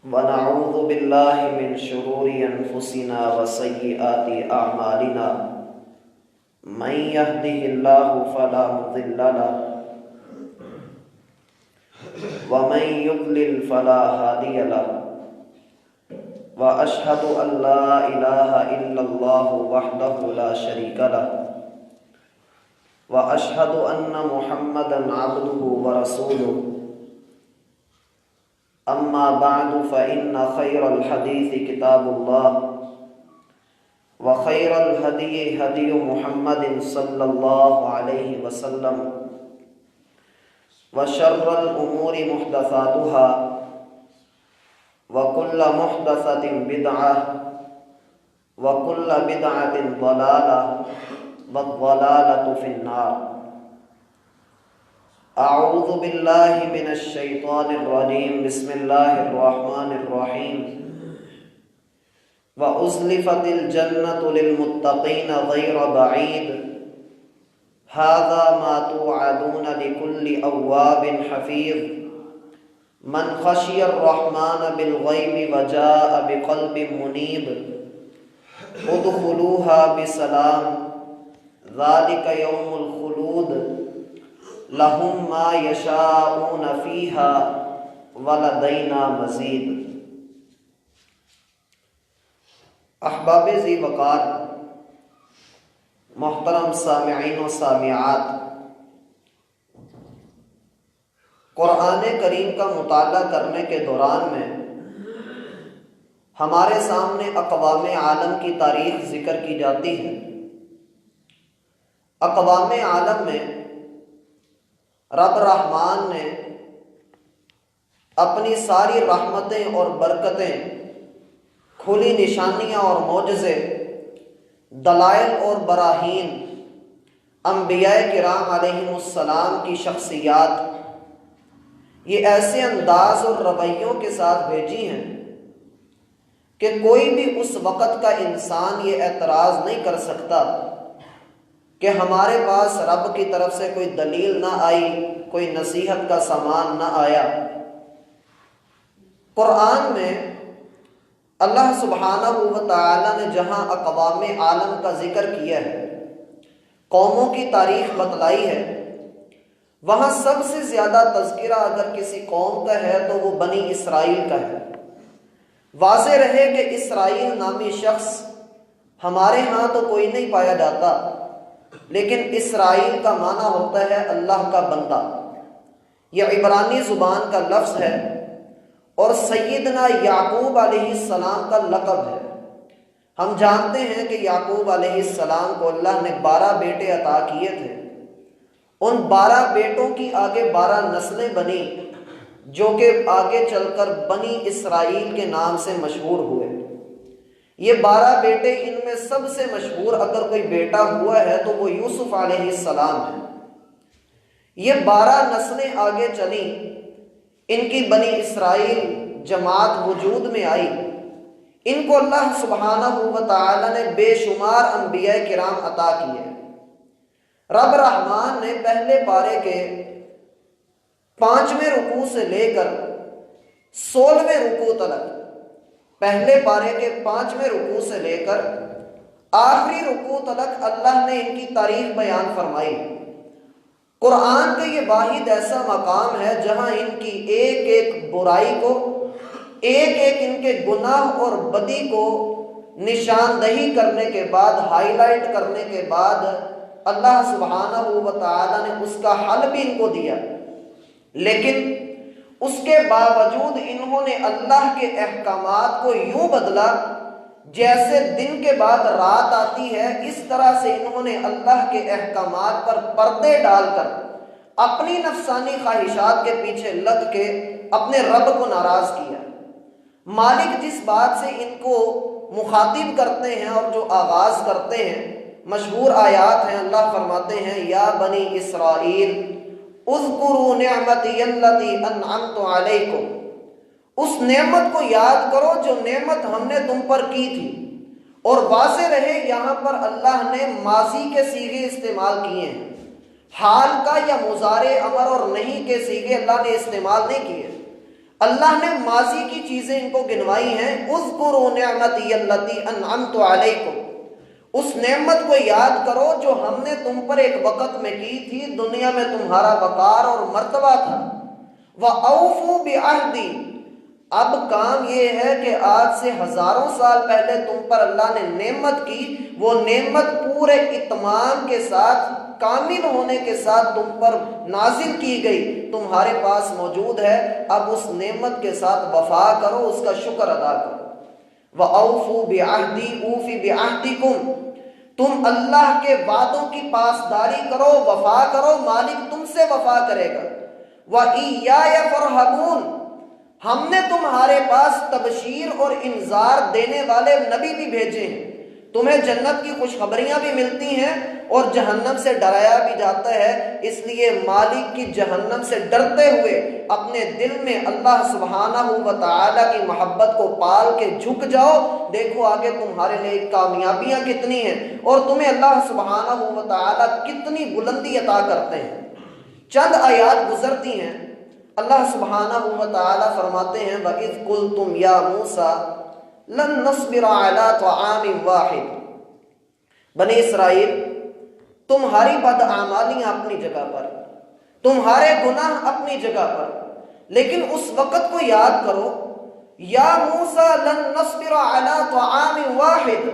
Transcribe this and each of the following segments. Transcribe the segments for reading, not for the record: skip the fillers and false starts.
ونعوذ بالله من شرور أنفسنا وسيئات أعمالنا من يهده الله فلا مضل له ومن يضلل فلا هادي له وأشهد أن لا إله إلا الله وحده لا شريك له وأشهد أن محمدا عبده ورسوله أما بعد فإن خير الحديث كتاب الله وخير الهدي هدي محمد صلى الله عليه وسلم وشر الأمور محدثاتها وكل محدثة بدعة وكل بدعة ضلالة والضلالة في النار. اعوذ باللہ من الشیطان الرجیم بسم اللہ الرحمن الرحیم وَأُزْلِفَتِ الْجَنَّةُ لِلْمُتَّقِينَ غَيْرَ بَعِيدٍ هَذَا مَا تُوعَدُونَ لِكُلِّ أَوَّابٍ حَفِيظٍ مَنْ خَشِيَ الرَّحْمَنَ بِالْغَيْبِ وَجَاءَ بِقَلْبٍ مُنِيبٍ ادْخُلُوهَا بِسَلَامٍ ذَلِكَ يَوْمُ الْخُلُودِ لَهُمْ مَا يَشَاءُونَ فِيهَا وَلَدَيْنَا مَزِيدٌ. احباب ذی وقار، محترم سامعین و سامعات، قرآن کریم کا مطالعہ کرنے کے دوران میں ہمارے سامنے اقوام عالم کی تاریخ ذکر کی جاتی ہے. اقوام عالم میں رب رحمان نے اپنی ساری رحمتیں اور برکتیں، کھلی نشانیاں اور معجزے، دلائل اور براہین، انبیاء کرام علیہم السلام کی شخصیات، یہ ایسے انداز اور رویوں کے ساتھ بھیجی ہیں کہ کوئی بھی اس وقت کا انسان یہ اعتراض نہیں کر سکتا کہ ہمارے پاس رب کی طرف سے کوئی دلیل نہ آئی، کوئی نصیحت کا سامان نہ آیا. قرآن میں اللہ سبحانہ و تعالی نے جہاں اقوام عالم کا ذکر کیا ہے، قوموں کی تاریخ بتلائی ہے، وہاں سب سے زیادہ تذکرہ اگر کسی قوم کا ہے تو وہ بنی اسرائیل کا ہے. واضح رہے کہ اسرائیل نامی شخص ہمارے ہاں تو کوئی نہیں پایا جاتا، لیکن اسرائیل کا معنی ہوتا ہے اللہ کا بندہ. یہ عبرانی زبان کا لفظ ہے اور سیدنا یعقوب علیہ السلام کا لقب ہے. ہم جانتے ہیں کہ یعقوب علیہ السلام کو اللہ نے 12 بیٹے عطا کیے تھے. ان 12 بیٹوں کی آگے 12 نسلیں بنی جو کہ آگے چل کر بنی اسرائیل کے نام سے مشہور ہوئے. یہ 12 بیٹے، ان میں سب سے مشہور اگر کوئی بیٹا ہوا ہے تو وہ یوسف علیہ السلام ہے. یہ 12 نسلیں آگے چلیں، ان کی بنی اسرائیل جماعت وجود میں آئی. ان کو اللہ سبحانہ و تعالی نے بے شمار انبیاء کرام عطا کیے. رب رحمان نے پہلے پارے کے 5ویں رکوع سے لے کر 16ویں رکوع تک، پہلے پارے کے 5ویں رکوع سے لے کر آخری رکوع تک اللہ نے ان کی تاریخ بیان فرمائی. قرآن کا یہ واحد ایسا مقام ہے جہاں ان کی ایک ایک برائی کو، ایک ایک ان کے گناہ اور بدی کو نشاندہی کرنے کے بعد، ہائی لائٹ کرنے کے بعد اللہ سبحانہ و تعالی نے اس کا حل بھی ان کو دیا. لیکن اس کے باوجود انہوں نے اللہ کے احکامات کو یوں بدلا جیسے دن کے بعد رات آتی ہے. اس طرح سے انہوں نے اللہ کے احکامات پر پردے ڈال کر اپنی نفسانی خواہشات کے پیچھے لگ کے اپنے رب کو ناراض کیا. مالک جس بات سے ان کو مخاطب کرتے ہیں اور جو آغاز کرتے ہیں، مشہور آیات ہیں. اللہ فرماتے ہیں یا بنی اسرائیل اذکروا نعمتی التی انعمت علیکم، اس نعمت کو یاد کرو جو نعمت ہم نے تم پر کی تھی. اور واضح رہے یہاں پر اللہ نے ماضی کے صیغے استعمال کیے ہیں، حال کا یا مضارع امر اور نہیں کے صیغے اللہ نے استعمال نہیں کیے. اللہ نے ماضی کی چیزیں ان کو گنوائی ہیں۔ اذکروا نعمتی التی انعمت علیکم، اس نعمت کو یاد کرو جو ہم نے تم پر ایک وقت میں کی تھی، دنیا میں تمہارا وقار اور مرتبہ تھا۔ وَأَوْفُوا بِعَہْدِی، اب کام یہ ہے کہ آج سے ہزاروں سال پہلے تم پر اللہ نے نعمت کی، وہ نعمت پورے اتمام کے ساتھ، کامل ہونے کے ساتھ تم پر نازل کی گئی، تمہارے پاس موجود ہے، اب اس نعمت کے ساتھ وفا کرو، اس کا شکر ادا کرو۔ وَأَوْفُوا بِعَہْدِی أُوفِ بِعَہْدِکُم، تم اللہ کے وعدوں کی پاسداری کرو، وفا کرو، مالک تم سے وفا کرے گا۔ وَإِيَّایَ فَارْہَبُونِ، ہم نے تمہارے پاس تبشیر اور انذار دینے والے نبی بھی بھیجے ہیں، تمہیں جنت کی خوشخبریاں بھی ملتی ہیں اور جہنم سے ڈرایا بھی جاتا ہے، اس لیے مالک کی جہنم سے ڈرتے ہوئے اپنے دل میں اللہ سبحانہ و تعالیٰ کی محبت کو پال کے جھک جاؤ، دیکھو آگے تمہارے لیے کامیابیاں کتنی ہیں اور تمہیں اللہ سبحانہ و تعالیٰ کتنی بلندی عطا کرتے ہیں۔ چند آیات گزرتی ہیں، اللہ سبحانہ و تعالیٰ فرماتے ہیں وَإِذْ قُلْتُمْ يَا مُوسَىٰ لَن نَّصْبِرَ عَلَىٰ طَعَامٍ وَاحِدٍ، بنی اسرائیل تمہاری بدعمالیاں اپنی جگہ پر، تمہارے گناہ اپنی جگہ پر، لیکن اس وقت کو یاد کرو، یا موسیٰ لن نصبر علی طعام واحد،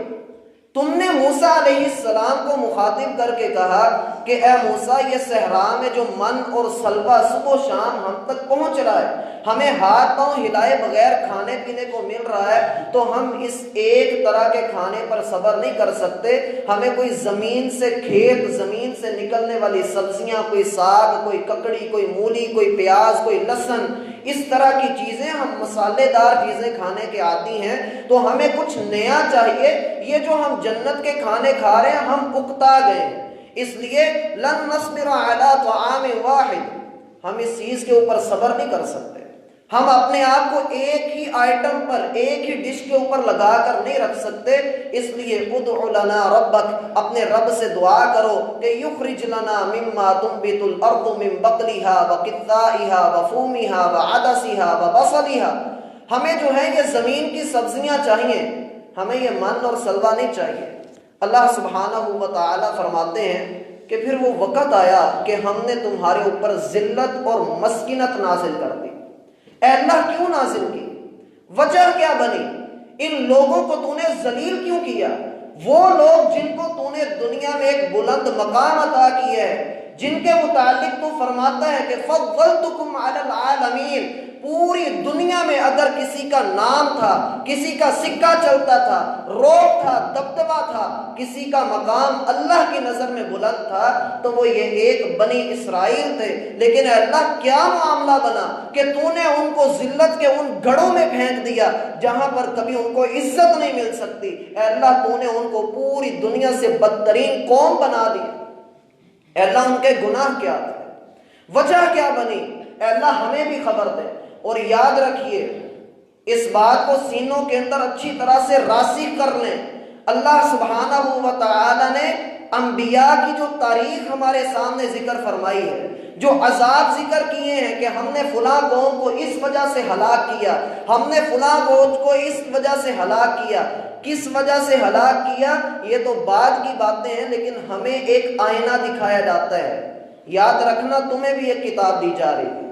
تم نے موسیٰ علیہ السلام کو مخاطب کر کے کہا کہ اے موسیٰ یہ صحرا میں جو من اور سلوہ صبح و شام ہم تک پہنچ رہا ہے، ہمیں ہاتھ پاؤں ہلائے بغیر کھانے پینے کو مل رہا ہے، تو ہم اس ایک طرح کے کھانے پر صبر نہیں کر سکتے، ہمیں کوئی زمین سے کھیت، زمین سے نکلنے والی سبزیاں، کوئی ساگ، کوئی ککڑی، کوئی مولی، کوئی پیاز، کوئی لہسن، اس طرح کی چیزیں، ہم مسالے دار چیزیں کھانے کے عادی ہیں، تو ہمیں کچھ نیا چاہیے، یہ جو ہم جنت کے کھانے کھا رہے ہیں ہم اکتا گئے ہیں، اس لیے لن نصبر علی طعام واحد، ہم اس چیز کے اوپر صبر نہیں کر سکتے، ہم اپنے آپ کو ایک ہی آئٹم پر، ایک ہی ڈش کے اوپر لگا کر نہیں رکھ سکتے، اس لیے ادع لنا ربک، اپنے رب سے دعا کرو کہ یخرج لنا مما تنبت الارض من بقلها وقثائها وفومها وعدسها وبصلها، ہمیں جو ہے یہ زمین کی سبزیاں چاہیے، ہمیں یہ من اور سلوہ نہیں چاہیے۔ اللہ سبحانہ و تعالی فرماتے ہیں کہ پھر وہ وقت آیا کہ ہم نے تمہارے اوپر ذلت اور مسکنت نازل کر دی۔ اے اللہ کیوں نازل کی؟ وجہ کیا بنی؟ ان لوگوں کو تو نے ذلیل کیوں کیا؟ وہ لوگ جن کو تو نے دنیا میں ایک بلند مقام عطا کیا ہے، جن کے متعلق تو فرماتا ہے کہ فضلتکم علی العالمین، پوری دنیا میں اگر کسی کا نام تھا، کسی کا سکہ چلتا تھا، روب تھا، دبدبہ تھا، کسی کا مقام اللہ کی نظر میں بلند تھا تو وہ یہ ایک بنی اسرائیل تھے، لیکن اے اللہ کیا معاملہ بنا کہ تو نے ان کو ذلت کے ان گڑھوں میں پھینک دیا جہاں پر کبھی ان کو عزت نہیں مل سکتی، اے اللہ تو نے ان کو پوری دنیا سے بدترین قوم بنا دی، اے اللہ ان کے گناہ کیا تھے، وجہ کیا بنی، اے اللہ ہمیں بھی خبر دے۔ اور یاد رکھیے اس بات کو سینوں کے اندر اچھی طرح سے راسخ کر لیں، اللہ سبحانہ و تعالی نے انبیاء کی جو تاریخ ہمارے سامنے ذکر فرمائی ہے، جو عذاب ذکر کیے ہیں کہ ہم نے فلاں قوم کو اس وجہ سے ہلاک کیا، ہم نے فلاں قوم کو اس وجہ سے ہلاک کیا، کس وجہ سے ہلاک کیا یہ تو بعد کی باتیں ہیں، لیکن ہمیں ایک آئینہ دکھایا جاتا ہے۔ یاد رکھنا تمہیں بھی ایک کتاب دی جا رہی ہے،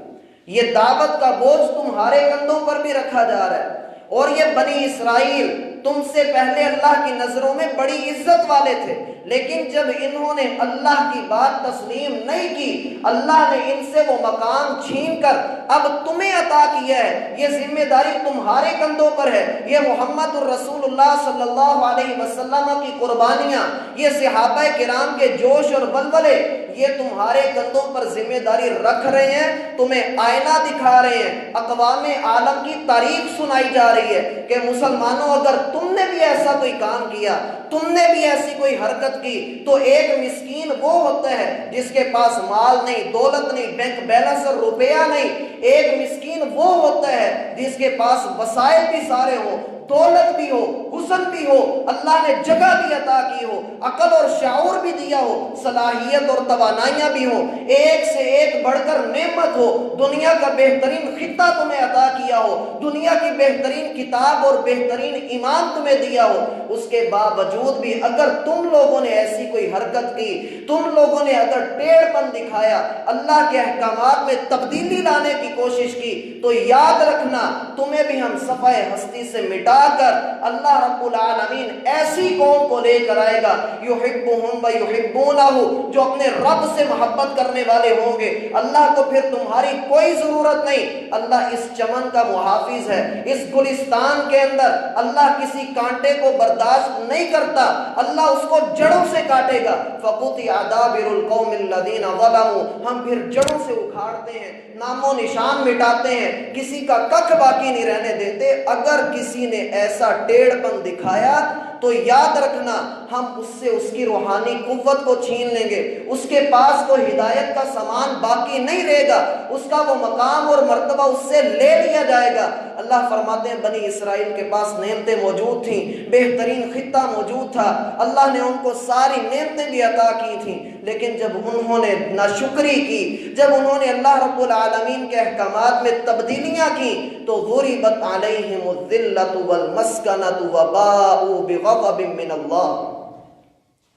یہ دعوت کا بوجھ تمہارے کندھوں پر بھی رکھا جا رہا ہے، اور یہ بنی اسرائیل تم سے پہلے اللہ کی نظروں میں بڑی عزت والے تھے، لیکن جب انہوں نے اللہ کی بات تسلیم نہیں کی، اللہ نے ان سے وہ مقام چھین کر اب تمہیں عطا کیا ہے، یہ ذمہ داری تمہارے کندھوں پر ہے، یہ محمد الرسول اللہ صلی اللہ علیہ وسلم کی قربانیاں، یہ صحابہ کرام کے جوش اور ولولے، یہ تمہارے کندھوں پر ذمہ داری رکھ رہے ہیں، تمہیں آئینہ دکھا رہے ہیں، اقوام عالم کی تاریخ سنائی جا رہی ہے کہ مسلمانوں اگر تم نے بھی ایسا کوئی کام کیا، تم نے بھی ایسی کوئی حرکت کی، تو ایک مسکین وہ ہوتا ہے جس کے پاس مال نہیں، دولت نہیں، بینک بیلنس اور روپیہ نہیں، ایک مسکین وہ ہوتا ہے جس کے پاس وسائل بھی سارے ہوں، دولت بھی ہو، حسن بھی ہو، اللہ نے جگہ بھی عطا کی ہو، عقل اور شعور بھی دیا ہو، صلاحیت اور توانائیاں بھی ہوں، ایک سے ایک بڑھ کر نعمت ہو، دنیا کا بہترین خطہ تمہیں عطا کیا ہو، دنیا کی بہترین کتاب اور بہترین ایمان تمہیں دیا ہو، اس کے باوجود بھی اگر تم لوگوں نے ایسی کوئی حرکت کی، تم لوگوں نے اگر ٹیڑھ پن دکھایا، اللہ کے احکامات میں تبدیلی لانے کی کوشش کی، تو یاد رکھنا تمہیں بھی ہم صفحہ ہستی سے مٹا کر اللہ رب العالمین ایسی قوم کو لے کر آئے گا یحبہم و یحبونہ، جو اپنے رب سے محبت کرنے والے ہوں گے۔ اللہ کو پھر تمہاری کوئی ضرورت نہیں، اللہ اس چمن کا محافظ ہے، اس گلستان کے اندر اللہ کسی کانٹے کو برداشت نہیں کرتا، اللہ اس کو جڑوں سے کاٹے گا۔ فَقُطِعَ دَابِرُ الْقَوْمِ الَّذِينَ ظَلَمُوا، ہم پھر جڑوں سے اکھاڑتے ہیں، نام و نشان مٹاتے ہیں، کسی کا ککھ باقی نہیں رہنے دیتے۔ اگر کسی نے ایسا ٹیڑھ پن دکھایا تو یاد رکھنا ہم اس سے اس کی روحانی قوت کو چھین لیں گے، اس کے پاس تو ہدایت کا سامان باقی نہیں رہے گا، اس کا وہ مقام اور مرتبہ اس سے لے لیا جائے گا۔ اللہ فرماتے ہیں بنی اسرائیل کے پاس نعمتیں موجود تھیں، بہترین خطہ موجود تھا، اللہ نے ان کو ساری نعمتیں بھی عطا کی تھیں، لیکن جب انہوں نے ناشکری کی، جب انہوں نے اللہ رب العالمین کے احکامات میں تبدیلیاں کی، تو ضربت علیہم الذلۃ والمسکنۃ وباءوا بغضب من اللہ،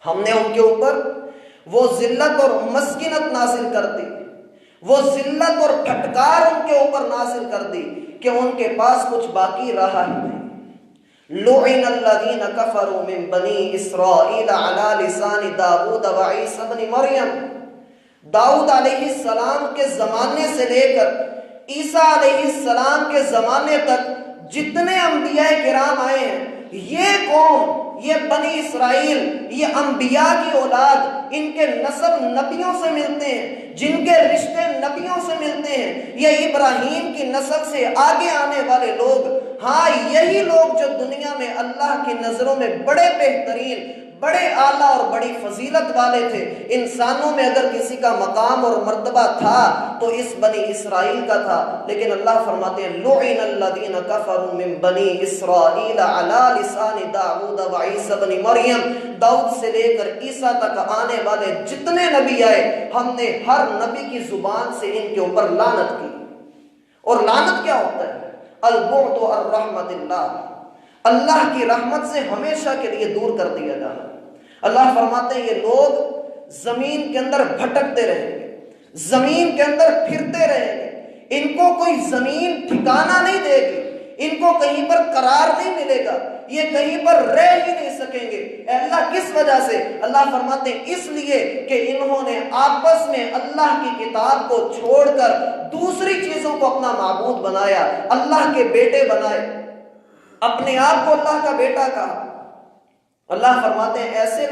ہم نے ان کے اوپر وہ ذلت اور مسکنت نازل کر دی، وہ ذلت اور پھٹکار ان کے اوپر نازل کر دی کہ ان کے پاس کچھ باقی رہا ہی نہیں۔ لعن الذین کفروا من بنی اسرائیل علی لسان داؤد و عیسی بن مریم، داؤد علیہ السلام کے زمانے سے لے کر عیسیٰ علیہ السلام کے زمانے تک جتنے انبیاء کرام آئے ہیں، یہ قوم، یہ بنی اسرائیل، یہ انبیاء کی اولاد، ان کے نسب نبیوں سے ملتے ہیں، جن کے رشتے نبیوں سے ملتے ہیں، یہ ابراہیم کی نسل سے آگے آنے والے لوگ، ہاں یہی لوگ جو دنیا میں اللہ کی نظروں میں بڑے بہترین، بڑے اعلیٰ اور بڑی فضیلت والے تھے۔ انسانوں میں اگر کسی کا مقام اور مرتبہ تھا تو اس بنی اسرائیل کا تھا، لیکن اللہ فرماتے ہیں لعن الذین کفروا من بنی اسرائیل علی لسان داؤد و عیسی بن مریم، داؤد سے لے کر عیسیٰ تک آنے والے جتنے نبی آئے، ہم نے ہر نبی کی زبان سے ان کے اوپر لعنت کی۔ اور لعنت کیا ہوتا ہے؟ البعد عن رحمت اللہ، اللہ کی رحمت سے ہمیشہ کے لیے دور کر دیا جانا۔ اللہ فرماتے ہیں یہ لوگ زمین کے اندر بھٹکتے رہیں گے، زمین کے اندر پھرتے رہیں گے، ان کو کوئی زمین ٹھکانہ نہیں دے گی، ان کو کہیں پر قرار نہیں ملے گا، یہ کہیں پر رہ ہی نہیں سکیں گے۔ اے اللہ کس وجہ سے؟ اللہ فرماتے ہیں اس لیے کہ انہوں نے آپس میں اللہ کی کتاب کو چھوڑ کر دوسری چیزوں کو اپنا معبود بنایا، اللہ کے بیٹے بنائے، اپنے آپ کو اللہ کا بیٹا کہا۔ اللہ فرماتے ہیں ایسے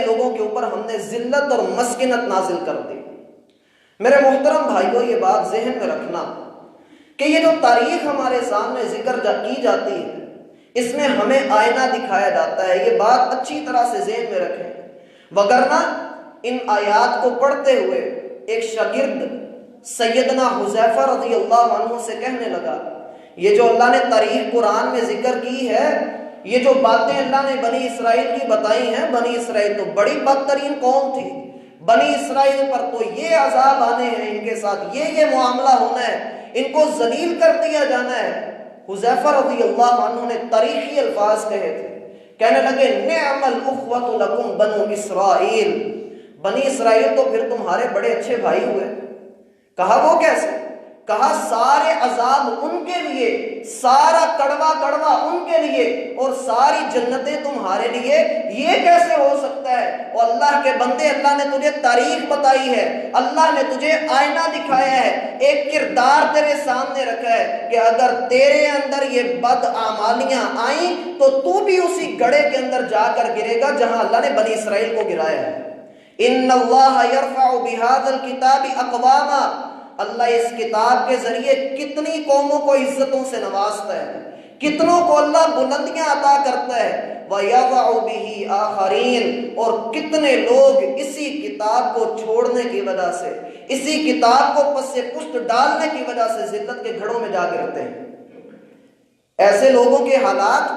لوگوں کے اوپر ہم نے ذلت اور مسکنت نازل کر دی۔ میرے محترم بھائیو، یہ بات ذہن میں رکھنا کہ یہ جو تاریخ ہمارے سامنے ذکر کی جاتی ہے، اس میں ہمیں آئینہ دکھایا جاتا ہے، یہ بات اچھی طرح سے ذہن میں رکھیں، وگرنہ ان آیات کو پڑھتے ہوئے ایک شاگرد سیدنا حذیفہ رضی اللہ عنہ سے کہنے لگا یہ جو اللہ نے تاریخ قرآن میں ذکر کی ہے، یہ جو باتیں اللہ نے بنی اسرائیل کی بتائی ہیں، بنی اسرائیل تو بڑی بدترین قوم تھی، بنی اسرائیل پر تو یہ عذاب آنے ہیں، ان کے ساتھ یہ معاملہ ہونا ہے، ان کو ذلیل کر دیا جانا ہے۔ حذیفہ رضی اللہ عنہ نے تاریخی الفاظ کہے تھے، کہنے لگے نعم الاخوۃ لکم بنو اسرائیل، بنی اسرائیل تو پھر تمہارے بڑے اچھے بھائی ہوئے۔ کہا وہ کیسے؟ کہا سارے عذاب ان کے لیے، سارا کڑوا ان کے لیے، اور ساری جنتیں تمہارے لیے، یہ کیسے ہو سکتا ہے؟ اور اللہ کے بندے، اللہ نے تجھے تاریخ بتائی ہے، اللہ نے تجھے آئینہ دکھایا ہے، ایک کردار تیرے سامنے رکھا ہے کہ اگر تیرے اندر یہ بد اعمالیاں آئیں تو تو بھی اسی گڑھے کے اندر جا کر گرے گا جہاں اللہ نے بنی اسرائیل کو گرایا ہے۔ ان اللہ یرفع بہذا الکتاب اقواما، اللہ اس کتاب کے ذریعے کتنی قوموں کو عزتوں سے نوازتا ہے، کتنوں کو اللہ بلندیاں عطا کرتا ہے، وَيَضَعُ بِهِ آخَرِينَ، اور کتنے لوگ اسی کتاب کو چھوڑنے کی وجہ سے، اسی کتاب کو پس سے پشت ڈالنے کی وجہ سے ذلت کے گھڑوں میں جا گرتے ہیں۔ ایسے لوگوں کے حالات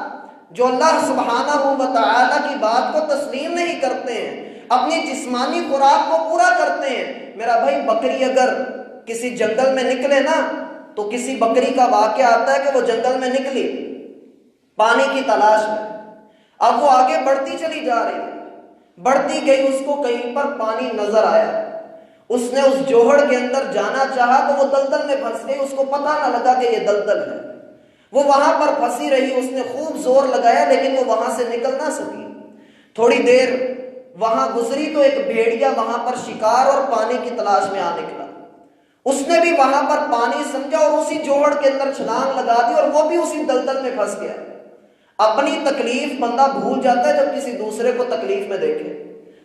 جو اللہ سبحانہ و تعالی کی بات کو تسلیم نہیں کرتے ہیں، اپنی جسمانی خوراک کو پورا کرتے ہیں۔ میرا بھائی، بکری اگر کسی جنگل میں نکلے نا تو کسی بکری کا واقعہ آتا ہے کہ وہ جنگل میں نکلی پانی کی تلاش میں، اب وہ آگے بڑھتی چلی جا رہی ہے، بڑھتی گئی، اس کو کہیں پر پانی نظر آیا، اس نے اس جوہڑ کے اندر جانا چاہا تو وہ دلدل میں پھنس گئی، اس کو پتہ نہ لگا کہ یہ دلدل ہے، وہ وہاں پر پھنسی رہی، اس نے خوب زور لگایا لیکن وہ وہاں سے نکل نہ سکی۔ تھوڑی دیر وہاں گزری تو ایک بھیڑیا وہاں پر شکار اور پانی کی تلاش میں آ نکلا، اس نے بھی وہاں پر پانی سمجھا اور اسی جوہڑ کے اندر چھلانگ لگا دی اور وہ بھی اسی دلدل میں پھنس گیا۔ اپنی تکلیف بندہ بھول جاتا ہے جب کسی دوسرے کو تکلیف میں دیکھے۔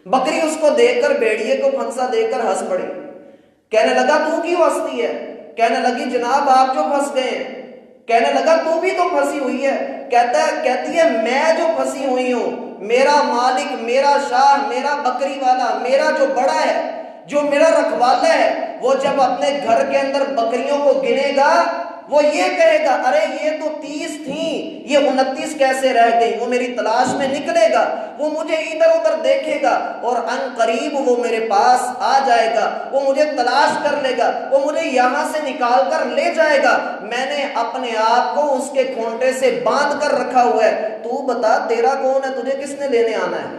بکری اس کو دیکھ کر، بھیڑیے کو پھنسا دیکھ کر ہنس پڑی، کہنے لگا تو کیوں ہنستی ہے؟ کہنے لگی جناب آپ جو پھنس گئے ہیں۔ کہنے لگا تو بھی تو پھنسی ہوئی ہے۔ کہتی ہے میں جو پھنسی ہوئی ہوں، میرا مالک، میرا شاہ، میرا بکری والا، میرا جو بڑا ہے، جو میرا رکھوالا ہے، وہ جب اپنے گھر کے اندر بکریوں کو گنے گا وہ یہ کہے گا ارے یہ تو 30 تھیں، یہ 29 کیسے رہ گئی؟ وہ میری تلاش میں نکلے گا، وہ مجھے ادھر ادھر دیکھے گا اور ان قریب وہ میرے پاس آ جائے گا، وہ مجھے تلاش کر لے گا، وہ مجھے یہاں سے نکال کر لے جائے گا۔ میں نے اپنے آپ کو اس کے کھونٹے سے باندھ کر رکھا ہوا ہے، تو بتا تیرا کون ہے؟ تجھے کس نے لینے آنا ہے؟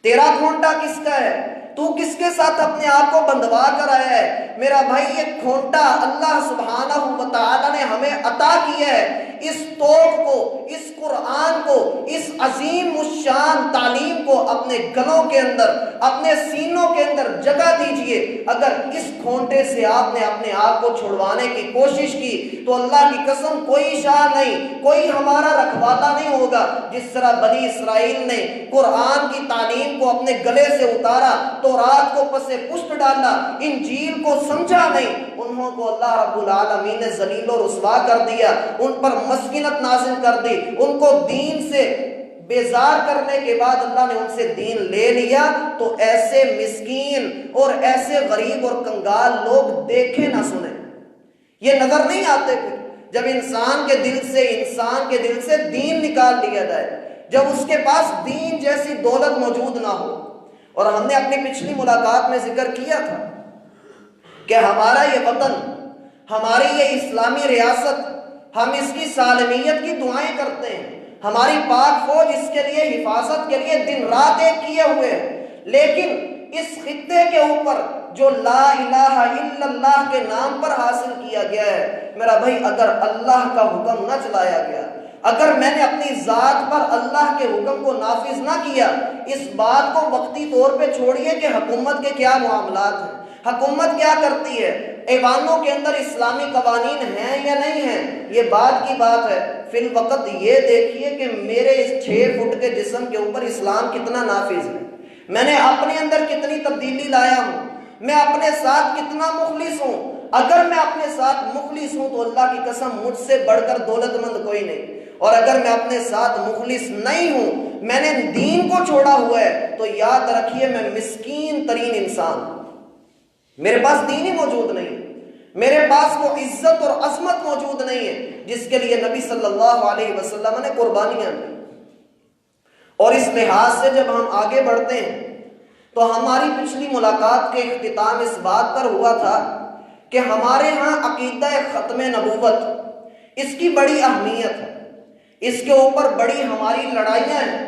تیرا کھونٹا کس کا ہے؟ تو کس کے ساتھ اپنے آپ کو بندھوا کر آیا ہے؟ میرا بھائی، یہ کھونٹا اللہ سبحانہ و تعالی نے ہمیں عطا کیا ہے۔ اس توق کو، اس قرآن کو، اس عظیم الشان تعلیم کو اپنے گلوں کے اندر، اپنے سینوں کے اندر جگہ دیجئے۔ اگر اس کھونٹے سے آپ نے اپنے آپ کو چھڑوانے کی کوشش کی تو اللہ کی قسم کوئی شاہ نہیں، کوئی ہمارا رکھوالا نہیں ہوگا۔ جس طرح بنی اسرائیل نے قرآن کی تعلیم کو اپنے گلے سے اتارا، تورات کو پس پشت ڈالا، انجیل کو سمجھا نہیں، انہوں کو اللہ رب العالمین نے ذلیل و رسوا کر دیا، ان پر مسکنت نازل کر دی، ان کو دین سے بیزار کرنے کے بعد اللہ نے ان سے دین لے لیا۔ تو ایسے مسکین اور ایسے غریب اور کنگال لوگ دیکھے نہ سنے، یہ نظر نہیں آتے۔ پھر جب انسان کے دل سے دین نکال لیا جائے، جب اس کے پاس دین جیسی دولت موجود نہ ہو۔ اور ہم نے اپنی پچھلی ملاقات میں ذکر کیا تھا کہ ہمارا یہ وطن، ہماری یہ اسلامی ریاست، ہم اس کی سالمیت کی دعائیں کرتے ہیں، ہماری پاک فوج اس کے لیے حفاظت کے لیے دن رات ایک کیے ہوئے ہیں، لیکن اس خطے کے اوپر جو لا الہ الا اللہ کے نام پر حاصل کیا گیا ہے، میرا بھائی اگر اللہ کا حکم نہ چلایا گیا، اگر میں نے اپنی ذات پر اللہ کے حکم کو نافذ نہ کیا، اس بات کو وقتی طور پہ چھوڑیے کہ حکومت کے کیا معاملات ہیں، حکومت کیا کرتی ہے، ایوانوں کے اندر اسلامی قوانین ہیں یا نہیں ہیں، یہ بات کی بات ہے۔ فی الوقت یہ دیکھیے کہ میرے اس 6 فٹ کے جسم کے اوپر اسلام کتنا نافذ ہے، میں نے اپنے اندر کتنی تبدیلی لایا ہوں، میں اپنے ساتھ کتنا مخلص ہوں۔ اگر میں اپنے ساتھ مخلص ہوں تو اللہ کی قسم مجھ سے بڑھ کر دولت مند کوئی نہیں، اور اگر میں اپنے ساتھ مخلص نہیں ہوں، میں نے دین کو چھوڑا ہوا ہے، تو یاد رکھیے میں مسکین ترین انسان ہوں، میرے پاس دین ہی موجود نہیں، میرے پاس وہ عزت اور عظمت موجود نہیں ہے جس کے لیے نبی صلی اللہ علیہ وسلم نے قربانیاں دی۔ اور اس لحاظ سے جب ہم آگے بڑھتے ہیں تو ہماری پچھلی ملاقات کے اختتام اس بات پر ہوا تھا کہ ہمارے ہاں عقیدہ ختم نبوت، اس کی بڑی اہمیت ہے، اس کے اوپر بڑی ہماری لڑائیاں ہیں۔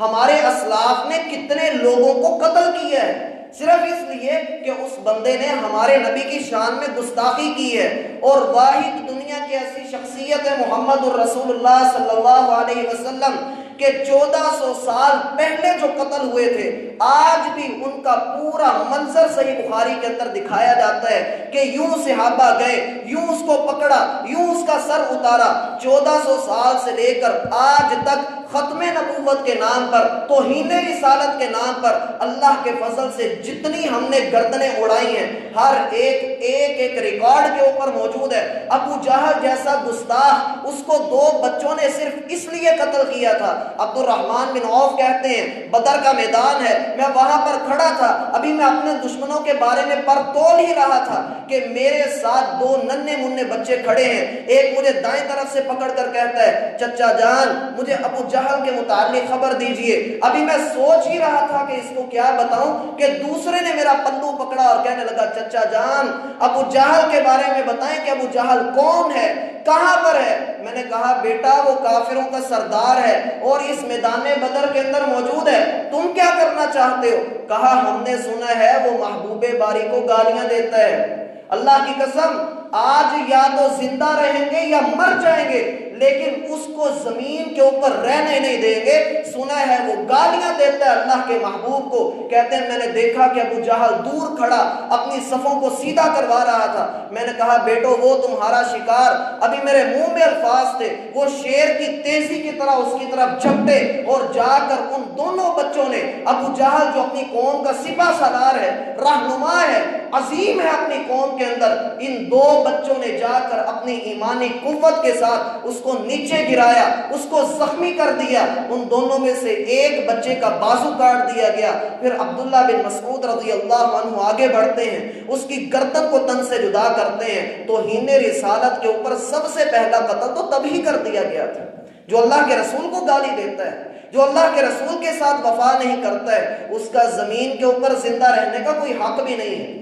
ہمارے اسلاف نے کتنے لوگوں کو قتل کیا ہے صرف اس لیے کہ اس بندے نے ہمارے نبی کی شان میں گستاخی کی ہے۔ اور واحد دنیا کی ایسی شخصیت ہے محمد الرسول اللہ صلی اللہ علیہ وسلم کہ 1400 سال پہلے جو قتل ہوئے تھے، آج بھی ان کا پورا منظر صحیح بخاری کے اندر دکھایا جاتا ہے کہ یوں صحابہ گئے، یوں اس کو پکڑا، یوں اس کا سر اتارا۔ 1400 سال سے لے کر آج تک ختم نبوت کے نام پر، توہین رسالت کے نام پر اللہ کے فضل سے جتنی ہم نے گردنیں اڑائی ہیں ہر ایک ریکارڈ کے اوپر موجود ہے۔ ابو جہل جیسا گستاخ، اس کو 2 بچوں نے صرف اس لیے قتل کیا تھا۔ عبد الرحمن بن عوف کہتے ہیں بدر کا میدان ہے، میں وہاں پر کھڑا تھا، ابھی میں اپنے دشمنوں کے بارے میں پر تول ہی رہا تھا کہ میرے ساتھ 2 ننھے منھے بچے کھڑے ہیں۔ ایک مجھے دائیں طرف سے پکڑ کر کہتا ہے چچا جان مجھے ابو جہل کے متعلق خبر دیجئے۔ ابھی میں سوچ ہی رہا تھا کہ اس کو کیا بتاؤں کہ دوسرے نے میرا پلو پکڑا اور کہنے لگا چچا جان ابو جہل کے بارے میں بتائیں کہ ابو جہل کون ہے، کہاں پر ہے؟ میں نے کہا بیٹا وہ کافروں کا سردار ہے اور اس میدان بدر کے اندر موجود ہے، تم کیا کرنا چاہتے ہو؟ کہا ہم نے سنا ہے وہ محبوب باری کو گالیاں دیتا ہے۔ اللہ کی قسم آج یا تو زندہ رہیں گے یا مر جائیں گے، لیکن اس کو زمین کے اوپر رہنے نہیں دیں گے۔ سنا ہے وہ گالیاں دیتا ہے اللہ کے محبوب کو۔ کہتے ہیں میں نے دیکھا کہ ابو جہل دور کھڑا اپنی صفوں کو سیدھا کروا رہا تھا۔ میں نے کہا بیٹو وہ تمہارا شکار، ابھی میرے منہ میں الفاظ تھے، وہ شیر کی تیزی کی طرح اس کی طرف جھپٹے اور جا کر ان دونوں بچوں نے ابو جہل جو اپنی قوم کا سپہ سالار ہے، رہنما ہے، عظیم ہے اپنی قوم کے اندر، ان 2 بچوں نے جا کر اپنی ایمانی قوت کے ساتھ اس کو نیچے گرایا، اس کو زخمی کر دیا۔ ان دونوں میں سے ایک بچے کا بازو کاٹ دیا گیا۔ پھر عبداللہ بن مسعود رضی اللہ عنہ آگے بڑھتے ہیں، اس کی گردن کو تن سے جدا کرتے ہیں۔ توہین رسالت کے اوپر سب سے پہلا قتل تو تبھی کر دیا گیا تھا۔ جو اللہ کے رسول کو گالی دیتا ہے، جو اللہ کے رسول کے ساتھ وفا نہیں کرتا ہے، اس کا زمین کے اوپر زندہ رہنے کا کوئی حق بھی نہیں ہے۔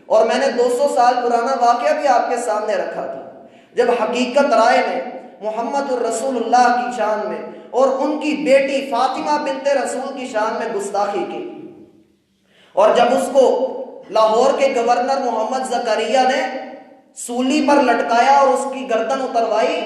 اور میں نے 200 سال پرانا واقعہ بھی آپ کے سامنے رکھا تھا، جب حقیقت رائے نے محمد الرسول اللہ کی شان میں اور ان کی بیٹی فاطمہ بنت رسول کی شان میں گستاخی کی، اور جب اس کو لاہور کے گورنر محمد زکریا نے سولی پر لٹکایا اور اس کی گردن اتروائی،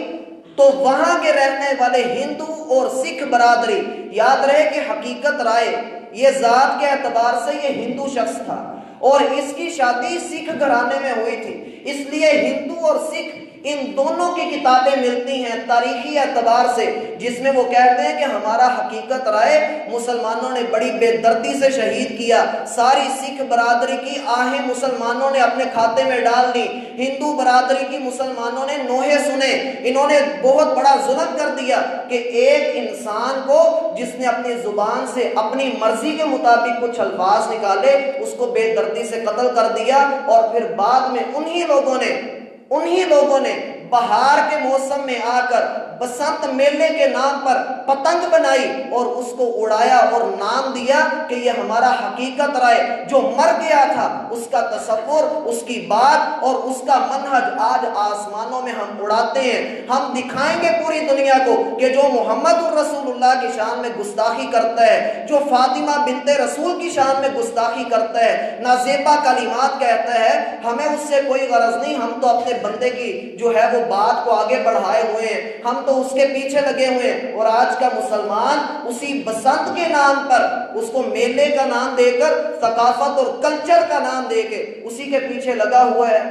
تو وہاں کے رہنے والے ہندو اور سکھ برادری، یاد رہے کہ حقیقت رائے یہ ذات کے اعتبار سے یہ ہندو شخص تھا اور اس کی شادی سکھ گھرانے میں ہوئی تھی، اس لیے ہندو اور سکھ ان دونوں کی کتابیں ملتی ہیں تاریخی اعتبار سے، جس میں وہ کہتے ہیں کہ ہمارا حقیقت رائے مسلمانوں نے بڑی بے دردی سے شہید کیا، ساری سکھ برادری کی آہیں مسلمانوں نے اپنے کھاتے میں ڈال لی، ہندو برادری کی مسلمانوں نے نوحے سنے، انہوں نے بہت بڑا ظلم کر دیا کہ ایک انسان کو جس نے اپنی زبان سے اپنی مرضی کے مطابق کچھ الفاظ نکالے اس کو بے دردی سے قتل کر دیا۔ اور پھر بعد میں انہی لوگوں نے بہار کے موسم میں آ کر بسنت میلے کے نام پر پتنگ بنائی اور اس کو اڑایا اور نام دیا کہ یہ ہمارا حقیقت رائے جو مر گیا تھا، اس کا تصور، اس کی بات اور اس کا منہج آج آسمانوں میں ہم اڑاتے ہیں۔ ہم دکھائیں گے پوری دنیا کو کہ جو محمد الرسول اللہ کی شان میں گستاخی کرتا ہے، جو فاطمہ بنت رسول کی شان میں گستاخی کرتا ہے، نازیبا کلمات کہتا ہے، ہمیں اس سے کوئی غرض نہیں، ہم تو اپنے بندے کی جو ہے وہ بات کو آگے بڑھائے ہوئے ہیں، ہم تو اس کے پیچھے لگے ہوئے ہیں۔ اور آج کا مسلمان اسی بسنت کے نام پر، اس کو میلے کا نام دے کر، ثقافت اور کلچر کا نام دے کے اسی کے پیچھے لگا ہوا ہے۔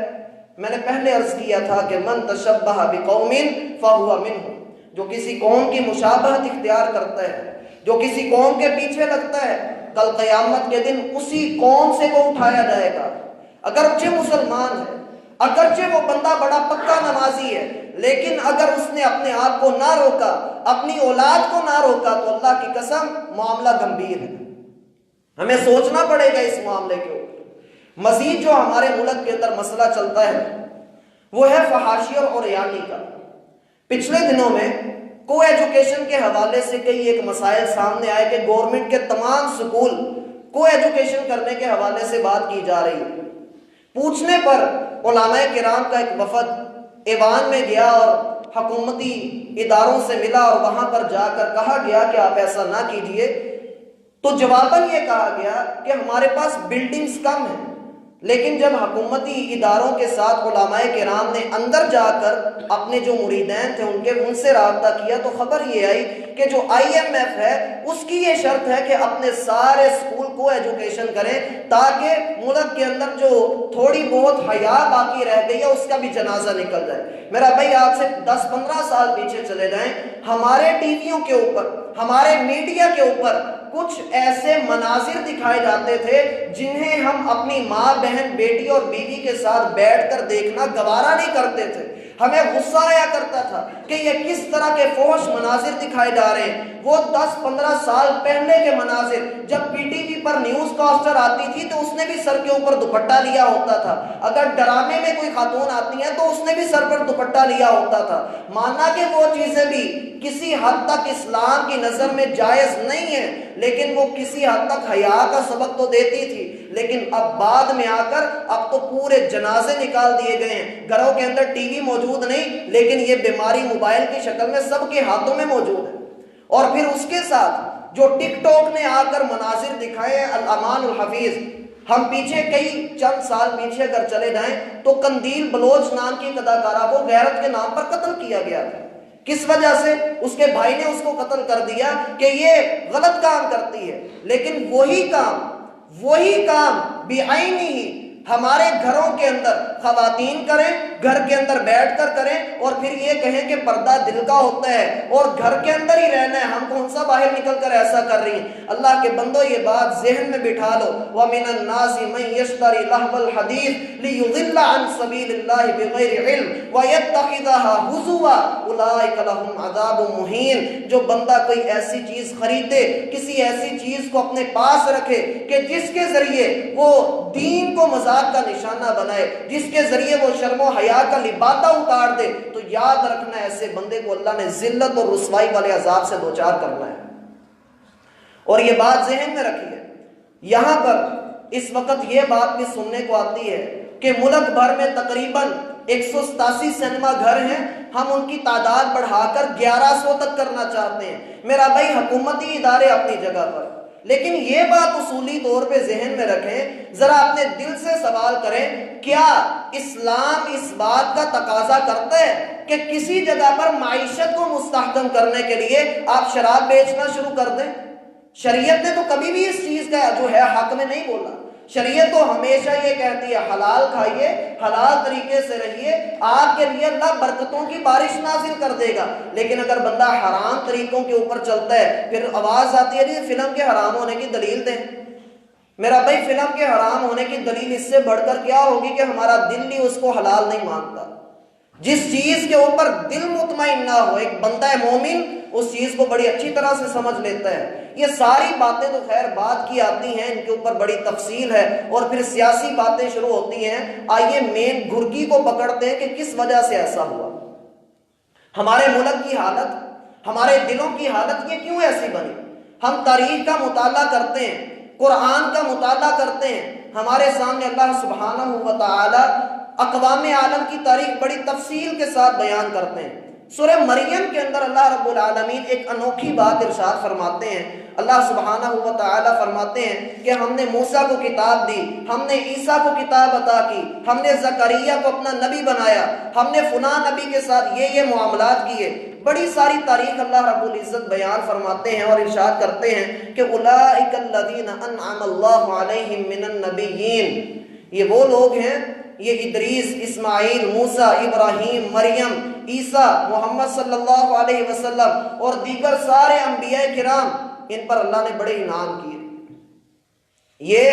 میں نے پہلے عرض کیا تھا کہ من تشبہ بقوم فہو منہم، جو کسی قوم کی مشابہت اختیار کرتا ہے، جو کسی قوم کے پیچھے لگتا ہے، کل قیامت کے دن اسی قوم سے وہ اٹھایا جائے گا۔ اگرچہ مسلمان ہے، اگرچہ وہ بندہ بڑا پکا نمازی ہے، لیکن اگر اس نے اپنے آپ کو نہ روکا، اپنی اولاد کو نہ روکا، تو اللہ کی قسم معاملہ گمبھیر ہے، ہمیں سوچنا پڑے گا اس معاملے کے اوپر۔ مزید جو ہمارے ملک کے اندر مسئلہ چلتا ہے وہ ہے فحاشی اور عریانی کا۔ پچھلے دنوں میں کو ایجوکیشن کے حوالے سے کئی ایک مسائل سامنے آئے کہ گورنمنٹ کے تمام سکول کو ایجوکیشن کرنے کے حوالے سے بات کی جا رہی ہے۔ پوچھنے پر علماء کرام کا ایک وفد ایوان میں گیا اور حکومتی اداروں سے ملا اور وہاں پر جا کر کہا گیا کہ آپ ایسا نہ کیجئے، تو جواباً یہ کہا گیا کہ ہمارے پاس بلڈنگز کم ہیں، لیکن جب حکومتی اداروں کے ساتھ علماء کرام نے اندر جا کر اپنے جو مریدین تھے ان سے رابطہ کیا تو خبر یہ آئی کہ جو IMF ہے اس کی یہ شرط ہے کہ اپنے سارے سکول کو ایجوکیشن کریں تاکہ ملک کے اندر جو تھوڑی بہت حیا باقی رہ گئی ہے اس کا بھی جنازہ نکل جائے۔ میرا بھائی آپ سے 10-15 سال پیچھے چلے جائیں، ہمارے ٹی ویوں کے اوپر ہمارے میڈیا کے اوپر کچھ ایسے مناظر دکھائے جاتے تھے جنہیں ہم اپنی ماں، بہن، بیٹی اور بیوی کے ساتھ بیٹھ کر دیکھنا گوارا نہیں کرتے تھے۔ ہمیں غصہ آیا کرتا تھا کہ یہ کس طرح کے فحش مناظر دکھائے جا رہے ہیں۔ وہ 10-15 سال پہلے کے مناظر، جب پی ٹی وی پر نیوز کاسٹر آتی تھی تو اس نے بھی سر کے اوپر دوپٹہ لیا ہوتا تھا۔ اگر ڈرامے میں کوئی خاتون آتی ہیں تو اس نے بھی سر پر دوپٹہ لیا ہوتا تھا۔ مانا کہ وہ چیزیں بھی کسی حد تک اسلام کی نظر میں جائز نہیں ہیں، لیکن وہ کسی حد تک حیا کا سبق تو دیتی تھی۔ لیکن اب بعد میں آ کر اب تو پورے جنازے نکال دیے گئے ہیں۔ گھروں کے اندر ٹی وی موجود نہیں، لیکن یہ بیماری موبائل کی شکل میں سب کے ہاتھوں میں موجود ہے۔ اور پھر اس کے ساتھ جو ٹک ٹاک نے آ کر مناظر دکھائے ہیں، الامان الحفیظ، ہم پیچھے کئی چند سال پیچھے اگر چلے جائیں تو قندیل بلوچ نام کی ایک اداکارہ کو غیرت کے نام پر قتل کیا گیا تھا۔ کس وجہ سے؟ اس کے بھائی نے اس کو قتل کر دیا کہ یہ غلط کام کرتی ہے۔ لیکن وہی کام بعینہ ہمارے گھروں کے اندر خواتین کریں، گھر کے اندر بیٹھ کر کریں، اور پھر یہ کہیں کہ پردہ دل کا ہوتا ہے اور گھر کے اندر ہی رہنا ہے، ہم کون سا باہر نکل کر ایسا کر رہی ہیں۔ اللہ کے بندو یہ بات ذہن میں بٹھا لو، وَمِنَ النَّاسِ مَن يَشْتَرِي لَهْوَ الْحَدِيثِ لِيُضِلَّ عَن سَبِيلِ اللَّهِ بِغَيْرِ عِلْمٍ وَيَتَّخِذَهَا هُزُوًا أُولَٰئِكَ لَهُمْ عَذَابٌ مُّهِينٌ۔ جو بندہ کوئی ایسی چیز خریدے، کسی ایسی چیز کو اپنے پاس رکھے کہ جس کے ذریعے وہ دین کو مذاق کا نشانہ بنائے، جس کے ذریعے وہ شرم و حیا کا لبادہ اتار دے، تو یاد رکھنا ایسے بندے کو اللہ نے ذلت اور رسوائی والے عذاب سے دوچار کرنا ہے۔ اور یہ بات ذہن میں رکھیے، یہاں پر اس وقت یہ بات بھی سننے کو آتی ہے کہ ملک بھر میں تقریباً 187 سینما گھر ہیں، ہم ان کی تعداد بڑھا کر 1100 تک کرنا چاہتے ہیں۔ میرا بھائی، حکومتی ادارے اپنی جگہ پر، لیکن یہ بات اصولی طور پہ ذہن میں رکھیں، ذرا اپنے دل سے سوال کریں، کیا اسلام اس بات کا تقاضا کرتا ہے کہ کسی جگہ پر معیشت کو مستحکم کرنے کے لیے آپ شراب بیچنا شروع کر دیں؟ شریعت نے تو کبھی بھی اس چیز کا جو ہے حق میں نہیں بولا۔ شریعت تو ہمیشہ یہ کہتی ہے حلال کھائیے، حلال طریقے سے رہیے، آپ کے لیے اللہ برکتوں کی بارش نازل کر دے گا۔ لیکن اگر بندہ حرام طریقوں کے اوپر چلتا ہے، پھر آواز آتی ہے جی فلم کے حرام ہونے کی دلیل دیں۔ میرا بھائی، فلم کے حرام ہونے کی دلیل اس سے بڑھ کر کیا ہوگی کہ ہمارا دل ہی اس کو حلال نہیں مانتا۔ جس چیز کے اوپر دل مطمئن نہ ہو، ایک بندہ مومن اس چیز کو بڑی اچھی طرح سے سمجھ لیتا ہے۔ یہ ساری باتیں تو خیر بعد کی آتی ہیں، ان کے اوپر بڑی تفصیل ہے، اور پھر سیاسی باتیں شروع ہوتی ہیں۔ آئیے مین گرگی کو پکڑتے ہیں کہ کس وجہ سے ایسا ہوا۔ ہمارے ملک کی حالت، ہمارے دلوں کی حالت یہ کیوں ایسی بنی؟ ہم تاریخ کا مطالعہ کرتے ہیں، قرآن کا مطالعہ کرتے ہیں، ہمارے سامنے اللہ سبحانہ و تعالی اقوام عالم کی تاریخ بڑی تفصیل کے ساتھ بیان کرتے ہیں۔ سورہ مریم کے اندر اللہ رب العالمین ایک انوکھی بات ارشاد فرماتے ہیں۔ اللہ سبحانہ و تعالی فرماتے ہیں کہ ہم نے موسیٰ کو کتاب دی، ہم نے عیسیٰ کو کتاب عطا کی، ہم نے زکریا کو اپنا نبی بنایا، ہم نے فلاں نبی کے ساتھ یہ معاملات کیے۔ بڑی ساری تاریخ اللہ رب العزت بیان فرماتے ہیں اور ارشاد کرتے ہیں کہ اولئک الذین انعم اللہ علیہم من النبیین، یہ وہ لوگ ہیں، یہ ادریس، اسماعیل، موسیٰ، ابراہیم، مریم، عیسیٰ، محمد صلی اللہ علیہ وسلم اور دیگر سارے انبیاء کرام، ان پر اللہ نے بڑے انعام کیے۔ یہ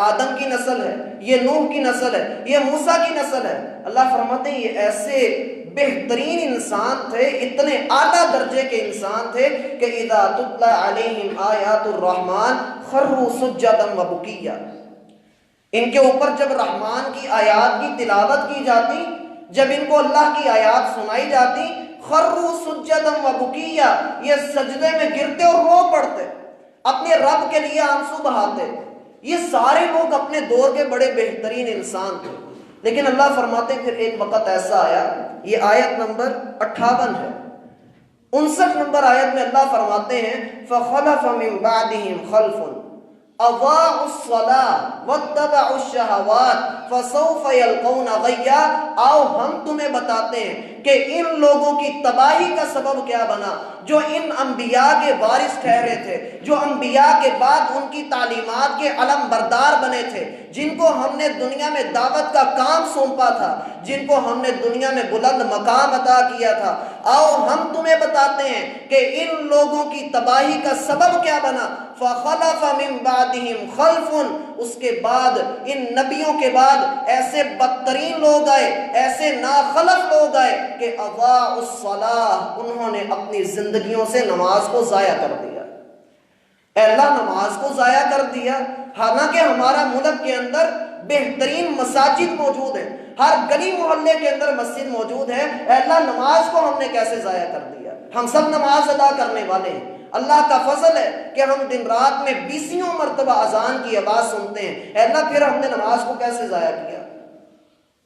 آدم کی نسل ہے، یہ نوح کی نسل ہے، یہ موسیٰ کی نسل ہے۔ اللہ فرماتے ہیں یہ ایسے بہترین انسان تھے، اتنے اعلیٰ درجے کے انسان تھے کہ اذا تتلی علیہم آیات الرحمن خروا سجدا وبکیا، ان کے اوپر جب رحمان کی آیات کی تلاوت کی جاتی، جب ان کو اللہ کی آیات سنائی جاتی، خروا سجدا وبکیا، یہ سجدے میں گرتے اور رو پڑتے، اپنے رب کے لیے آنسو بہاتے۔ یہ سارے لوگ اپنے دور کے بڑے بہترین انسان تھے۔ لیکن اللہ فرماتے ہیں پھر ایک وقت ایسا آیا، یہ آیت نمبر 58 ہے، 59 نمبر آیت میں اللہ فرماتے ہیں فَخَلَفَ مِن بَعْدِهِمْ خَلْفٌ، اضاعوا الصلاة واتبعوا الشہوات فسوف یلقون غیا۔ آؤ ہم تمہیں بتاتے ہیں کہ ان لوگوں کی تباہی کا سبب کیا بنا، جو ان انبیاء کے وارث ٹھہرے تھے، جو انبیاء کے بعد ان کی تعلیمات کے علم بردار بنے تھے، جن کو ہم نے دنیا میں دعوت کا کام سونپا تھا، جن کو ہم نے دنیا میں بلند مقام عطا کیا تھا۔ آؤ ہم تمہیں بتاتے ہیں کہ ان لوگوں کی تباہی کا سبب کیا بنا۔ فخلف من بعدہم خلف، اس کے بعد ان نبیوں کے بعد ایسے بدترین لوگ آئے، ایسے ناخلف لوگ آئے کہ اضاعوا الصلاۃ، انہوں نے اپنی زندگیوں سے نماز کو ضائع کر دیا۔ اے اللہ، نماز کو ضائع کر دیا، حالانکہ ہمارا ملک کے اندر بہترین مساجد موجود ہیں، ہر گلی محلے کے اندر مسجد موجود ہے۔ اے اللہ، نماز کو ہم نے کیسے ضائع کر دیا؟ ہم سب نماز ادا کرنے والے ہیں، اللہ کا فضل ہے کہ ہم دن رات میں 20 مرتبہ اذان کی آواز سنتے ہیں۔ اے اللہ، پھر ہم نے نماز کو کیسے ضائع کیا؟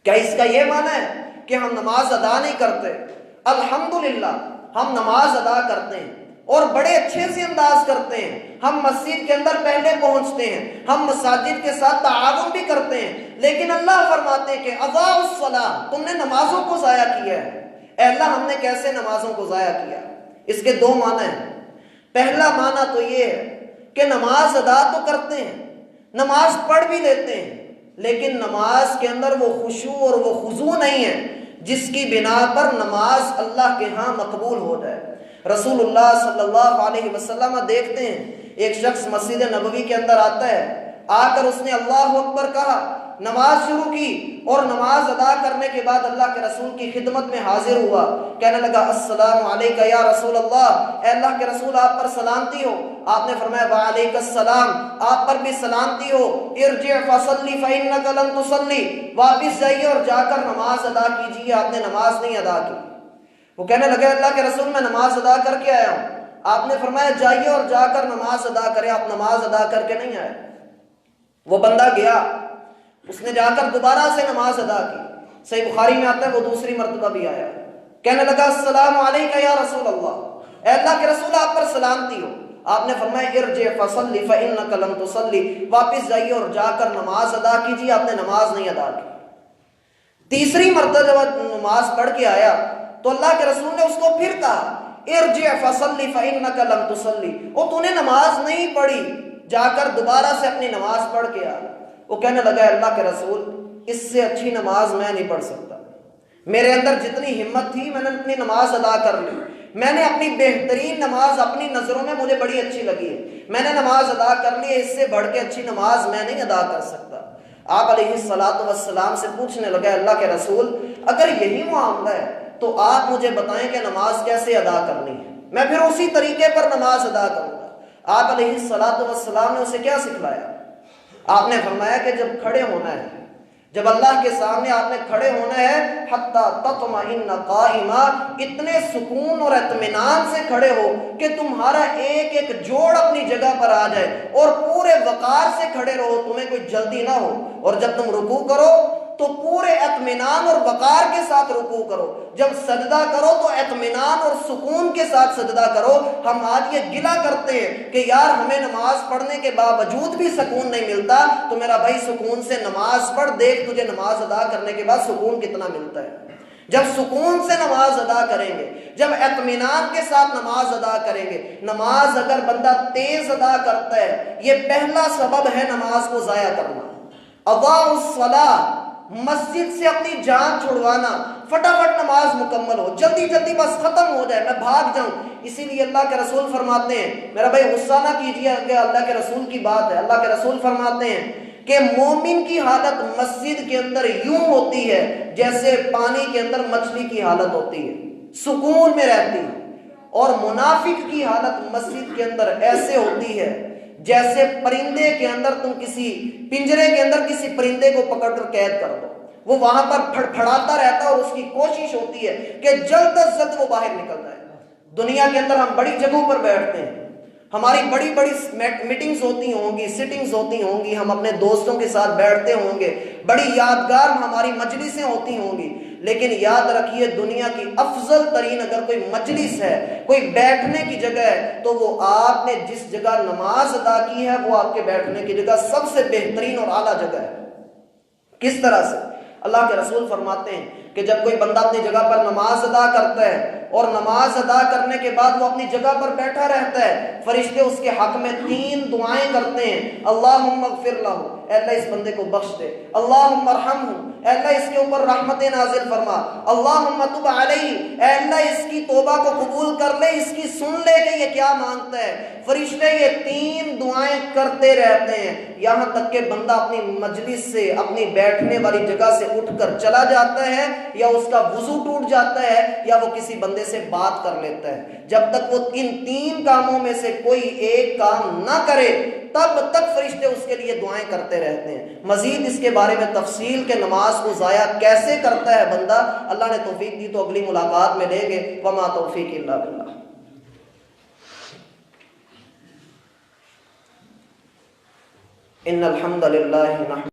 کیا اس کا یہ معنی ہے کہ ہم نماز ادا نہیں کرتے؟ الحمدللہ ہم نماز ادا کرتے ہیں اور بڑے اچھے سے انداز کرتے ہیں۔ ہم مسجد کے اندر پہلے پہنچتے ہیں، ہم مساجد کے ساتھ تعاون بھی کرتے ہیں، لیکن اللہ فرماتے ہیں کہ اضاعوا الصلاۃ، تم نے نمازوں کو ضائع کیا ہے۔ اے اللہ، ہم نے کیسے نمازوں کو ضائع کیا؟ اس کے 2 معنی ہیں۔ پہلا معنی تو یہ ہے کہ نماز ادا تو کرتے ہیں، نماز پڑھ بھی لیتے ہیں، لیکن نماز کے اندر وہ خشوع اور وہ خضوع نہیں ہے جس کی بنا پر نماز اللہ کے ہاں مقبول ہو جائے۔ رسول اللہ صلی اللہ علیہ وسلم دیکھتے ہیں ایک شخص مسجد نبوی کے اندر آتا ہے، آ کر اس نے اللہ اکبر کہا، نماز شروع کی، اور نماز ادا کرنے کے بعد اللہ کے رسول کی خدمت میں حاضر ہوا، کہنے لگا السلام علیکہ یا رسول اللہ، اے اللہ کے رسول آپ پر سلامتی ہو۔ آپ نے فرمایا وعلیک السلام، آپ پر بھی سلامتی ہو۔ ارجع فصلی فإنک لم تصلی، واپس جائیے اور جا کر نماز ادا کیجیے، آپ نے نماز نہیں ادا کی۔ وہ کہنے لگا اللہ کے رسول میں نماز ادا کر کے آیا ہوں۔ آپ نے فرمایا جائیے اور جا کر نماز ادا کرے، آپ نماز ادا کر کے نہیں آئے۔ وہ بندہ گیا، اس نے جا کر دوبارہ سے نماز ادا کی۔ صحیح بخاری میں آتا ہے وہ دوسری مرتبہ بھی آیا، کہنے لگا السلام علیکہ یا رسول اللہ، اے اللہ کے رسول آپ پر سلامتی ہو۔ آپ نے فرمایا ارجع فصلی فإنک لم تصلی، واپس جائیے اور جا کر نماز ادا کیجیے، آپ نے نماز نہیں ادا کی۔ تیسری مرتبہ جب نماز پڑھ کے آیا تو اللہ کے رسول نے اس کو پھر کہا ارجع فصلی فإنک لم تصلی، او تو نے نماز نہیں پڑھی، جا کر دوبارہ سے اپنی نماز پڑھ کے آ۔ وہ کہنے لگا اللہ کے رسول اس سے اچھی نماز میں نہیں پڑھ سکتا، میرے اندر جتنی ہمت تھی میں نے اپنی نماز ادا کر لی، میں نے اپنی بہترین نماز اپنی نظروں میں مجھے بڑی اچھی لگی ہے، میں نے نماز ادا کر لی ہے، اس سے بڑھ کے اچھی نماز میں نہیں ادا کر سکتا۔ آپ علیہ السلام سے پوچھنے لگا اللہ کے رسول اگر یہی معاملہ ہے تو آپ مجھے بتائیں کہ نماز کیسے ادا کرنی ہے، میں پھر اسی طریقے پر نماز ادا کروں گا۔ آپ علیہ السلام نے اسے کیا سکھلایا؟ آپ نے فرمایا کہ جب کھڑے ہونا ہے، جب اللہ کے سامنے آپ نے کھڑے ہونا ہے، حتی تطمئن قائما، اتنے سکون اور اطمینان سے کھڑے ہو کہ تمہارا ایک ایک جوڑ اپنی جگہ پر آ جائے، اور پورے وقار سے کھڑے رہو، تمہیں کوئی جلدی نہ ہو، اور جب تم رکوع کرو تو پورے اطمینان اور وقار کے ساتھ رکوع کرو، جب سجدہ کرو تو اطمینان اور سکون کے ساتھ سجدہ کرو۔ ہم آج یہ گلہ کرتے ہیں کہ یار ہمیں نماز پڑھنے کے باوجود بھی سکون نہیں ملتا، تو میرا بھائی سکون سے نماز پڑھ، دیکھ تجھے نماز ادا کرنے کے بعد سکون کتنا ملتا ہے۔ جب سکون سے نماز ادا کریں گے، جب اطمینان کے ساتھ نماز ادا کریں گے، نماز اگر بندہ تیز ادا کرتا ہے، یہ پہلا سبب ہے نماز کو ضائع کرنا۔ اضاعوا الصلاۃ، مسجد سے اپنی جان چھڑوانا، فٹافٹ نماز مکمل ہو، جلدی جلدی بس ختم ہو جائے، میں بھاگ جاؤں۔ اسی لیے اللہ کے رسول فرماتے ہیں، میرا بھائی غصہ نہ کیجیے کہ اللہ کے رسول کی بات ہے، اللہ کے رسول فرماتے ہیں کہ مومن کی حالت مسجد کے اندر یوں ہوتی ہے جیسے پانی کے اندر مچھلی کی حالت ہوتی ہے، سکون میں رہتی ہے، اور منافق کی حالت مسجد کے اندر ایسے ہوتی ہے جیسے پرندے کے اندر تم کسی پنجرے کے اندر کسی پرندے کو پکڑ کر قید کر دو، وہ وہاں پر پھڑپھڑاتا رہتا ہے اور اس کی کوشش ہوتی ہے کہ جلد از جلد وہ باہر نکل جائے۔ دنیا کے اندر ہم بڑی جگہوں پر بیٹھتے ہیں، ہماری بڑی بڑی میٹنگز ہوتی ہوں گی، سٹنگز ہوتی ہوں گی، ہم اپنے دوستوں کے ساتھ بیٹھتے ہوں گے، بڑی یادگار ہماری مجلسیں ہوتی ہوں گی، لیکن یاد رکھیے دنیا کی افضل ترین اگر کوئی مجلس ہے، کوئی بیٹھنے کی جگہ ہے، تو وہ آپ نے جس جگہ نماز ادا کی ہے وہ آپ کے بیٹھنے کی جگہ سب سے بہترین اور اعلیٰ جگہ ہے۔ کس طرح سے؟ اللہ کے رسول فرماتے ہیں کہ جب کوئی بندہ اپنی جگہ پر نماز ادا کرتا ہے اور نماز ادا کرنے کے بعد وہ اپنی جگہ پر بیٹھا رہتا ہے، فرشتے اس کے حق میں 3 دعائیں کرتے ہیں۔ اللہم اغفر لہ، اے اللہ اس بندے کو بخش دے۔ اللہم ارحمہ، اے اللہ اس کے اوپر رحمت نازل فرما۔ اللہم تب علیہ، اے اللہ اس کی توبہ کو قبول کر لے، اس کی سن لے کہ یہ کیا مانگتا ہے۔ فرشتے یہ 3 دعائیں کرتے رہتے ہیں یہاں تک کہ بندہ اپنی مجلس سے، اپنی بیٹھنے والی جگہ سے اٹھ کر چلا جاتا ہے، یا اس کا وضو ٹوٹ جاتا ہے، یا وہ کسی بندے سے بات کر لیتا ہے۔ جب تک وہ ان 3 کاموں میں سے کوئی ایک کام نہ کرے تب تک فرشتے اس کے لیے دعائیں کرتے رہتے ہیں۔ مزید اس کے بارے میں تفصیل کہ نماز کو ضائع کیسے کرتا ہے بندہ، اللہ نے توفیق دی تو اگلی ملاقات میں لیں گے۔ وما توفیق الا باللہ۔ ان الحمد للہ